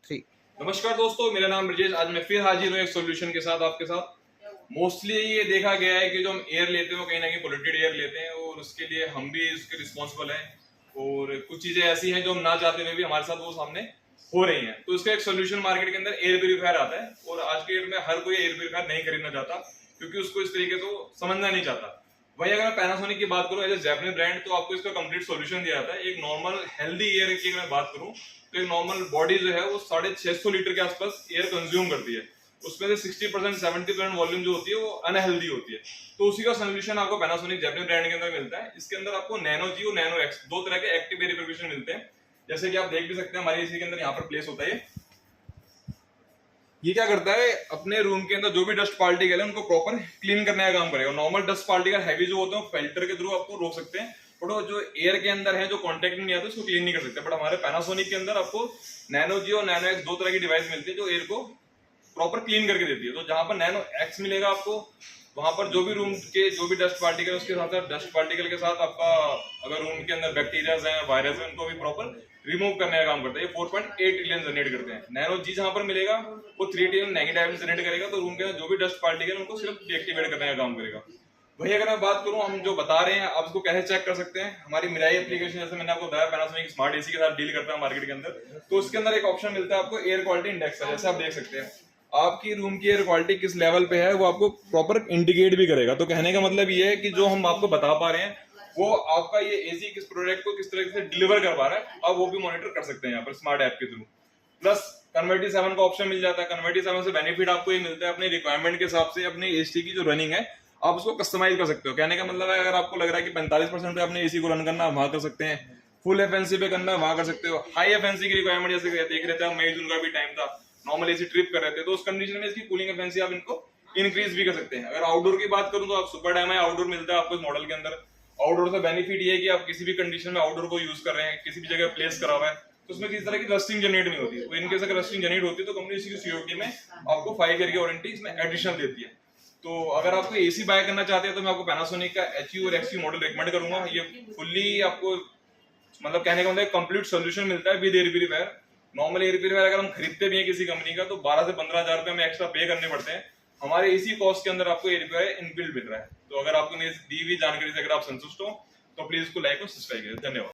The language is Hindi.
3। नमस्कार दोस्तों, मेरा नाम ब्रजेश। आज मैं फिर हाजिर हूँ एक सॉल्यूशन के साथ आपके साथ। मोस्टली ये देखा गया है कि जो हम एयर लेते हैं वो कहीं ना कहीं पोल्यूटेड एयर लेते हैं और उसके लिए हम भी उसके रिस्पॉन्सिबल हैं। और कुछ चीजें ऐसी हैं जो हम ना चाहते हुए भी हमारे साथ वो सामने हो रही हैं। तो इसका एक सोल्यूशन मार्केट के अंदर एयर प्यूरीफायर आता है और आज के डेट में हर कोई एयर प्यूरीफायर नहीं खरीदना चाहता क्योंकि उसको इस तरीके से समझना नहीं चाहता। वही अगर मैं पैनासोनिक की बात करूं एज ए जापानीज ब्रांड, तो आपको इसका कंप्लीट सॉल्यूशन दिया जाता है। एक नॉर्मल हेल्दी एयर की अगर मैं बात करूं तो एक नॉर्मल बॉडी जो है वो 650 लीटर के आसपास एयर कंज्यूम करती है। उसमें से 60% 70% वॉल्यूम जो होती है वो अनहेल्दी होती है। तो उसी का सोल्यूशन आपको पैनासोनिक जापानीज ब्रांड के अंदर मिलता है। इसके अंदर आपको नैनो जी और नैनो एक्स दो तरह के एक्टिव एयर प्यूरिफिकेशन मिलते हैं। जैसे कि आप देख भी सकते हैं हमारे एसी के अंदर यहाँ पर प्लेस होता है। ये क्या करता है, अपने रूम के अंदर जो भी डस्ट पार्टिकल है उनको प्रॉपर क्लीन करने का काम करेगा। नॉर्मल डस्ट पार्टिकल हैवी जो होते हैं फिल्टर के थ्रू आपको रोक सकते हैं, बट वो जो एयर के अंदर है जो कांटेक्ट में नहीं आता उसको क्लीन नहीं कर सकते। बट हमारे पैनासोनिक के अंदर आपको नैनो जी और नैनो एक्स दो तरह की डिवाइस मिलती है जो एयर को प्रॉपर क्लीन करके देती है। तो जहां पर नैनो एक्स मिलेगा आपको, वहां पर जो भी रूम के जो भी डस्ट पार्टिकल उसके साथ डस्ट पार्टिकल के साथ आपका अगर रूम के अंदर बैक्टीरियाज हैं वायरस है उनको भी प्रॉपर रिमूव करने का काम करता है। ये 4.8 ट्रिलियन जनरेट करते हैं। नैनो जी जहां पर मिलेगा वो 3 ट्रिलियन नेगेटिव आयन जनरेट करेगा, तो रूम के अंदर जो भी डस्ट पार्टिकल उनको सिर्फ डीएक्टिवेट करने का काम करेगा। वही अगर मैं बात करूं हम जो बता रहे हैं आप इसको कैसे चेक कर सकते हैं, हमारी मिराई एप्लीकेशन जैसे मैंने आपको बताया पैनासोनिक स्मार्ट एसी के साथ डील करता है मार्केट के अंदर। तो उसके अंदर एक ऑप्शन मिलता है आपको एयर क्वालिटी इंडेक्स का। जैसे आप देख सकते हैं आपकी रूम की एयर क्वालिटी किस लेवल पे है वो आपको प्रॉपर इंडिकेट भी करेगा। तो कहने का मतलब ये है कि जो हम आपको बता पा रहे हैं वो आपका ये एसी किस प्रोडक्ट को किस तरह से डिलीवर कर पा रहा है आप वो भी मॉनिटर कर सकते हैं यहाँ पर स्मार्ट ऐप के थ्रू। प्लस कन्वर्टी 7 का ऑप्शन मिल जाता है। कन्वर्टी 7 से बेनिफिट आपको ये मिलता है अपनी रिक्वायरमेंट के हिसाब से अपनी एसी की जो रनिंग है आप उसको कस्टमाइज कर सकते हो। कहने का मतलब है अगर आपको लग रहा है कि 45% पे अपने एसी को रन करना वहां कर सकते हैं, फुल एफएनसी पे करना वहां कर सकते हो, हाई एफएनसी की रिक्वायरमेंट जैसे देख रहे थे हम मई जून का भी टाइम था नॉर्मल एसी ट्रिप कर रहे थे, तो उस कंडीशन में इसकी कूलिंग एफिशिएंसी आप इनको इंक्रीज भी कर सकते हैं। अगर आउटडोर की बात करूं तो आप सुपर डैम है आउटडोर मिलता है आपको इस मॉडल के अंदर। आउटडोर से बेनिफिट ये है कि आप किसी भी कंडीशन में आउटडोर को यूज कर रहे हैं, किसी भी जगह प्लेस करा हुआ है तो उसमें किसी तरह की रस्टिंग जनरेट नहीं होती है। तो इनकेस अगर रस्टिंग जनरेट होती है तो कंपनी इसकी सीओटी में आपको 5 ईयर की वारंटी इसमें एडिशनल देती है। तो अगर आपको एसी बाय करना चाहते हैं तो मैं आपको पैनासोनिक का एचयू और एक्सयू मॉडल रिकमेंड करूंगा। ये फुल्ली आपको मतलब कहने का मतलब कंप्लीट सोल्यूशन मिलता है with air purifier. Normal air purifier अगर हम खरीदते भी हैं किसी कंपनी का तो 12 से 15 हजार रुपए हमें एक्स्ट्रा पे करने पड़ते हैं। हमारे इसी कॉस्ट के अंदर आपको एयर प्यूरीफायर इनबिल्ट मिल रहा है। तो अगर आपको मेरी दी हुई जानकारी से अगर आप संतुष्ट हो तो प्लीज इसको लाइक और सब्सक्राइब करें। धन्यवाद।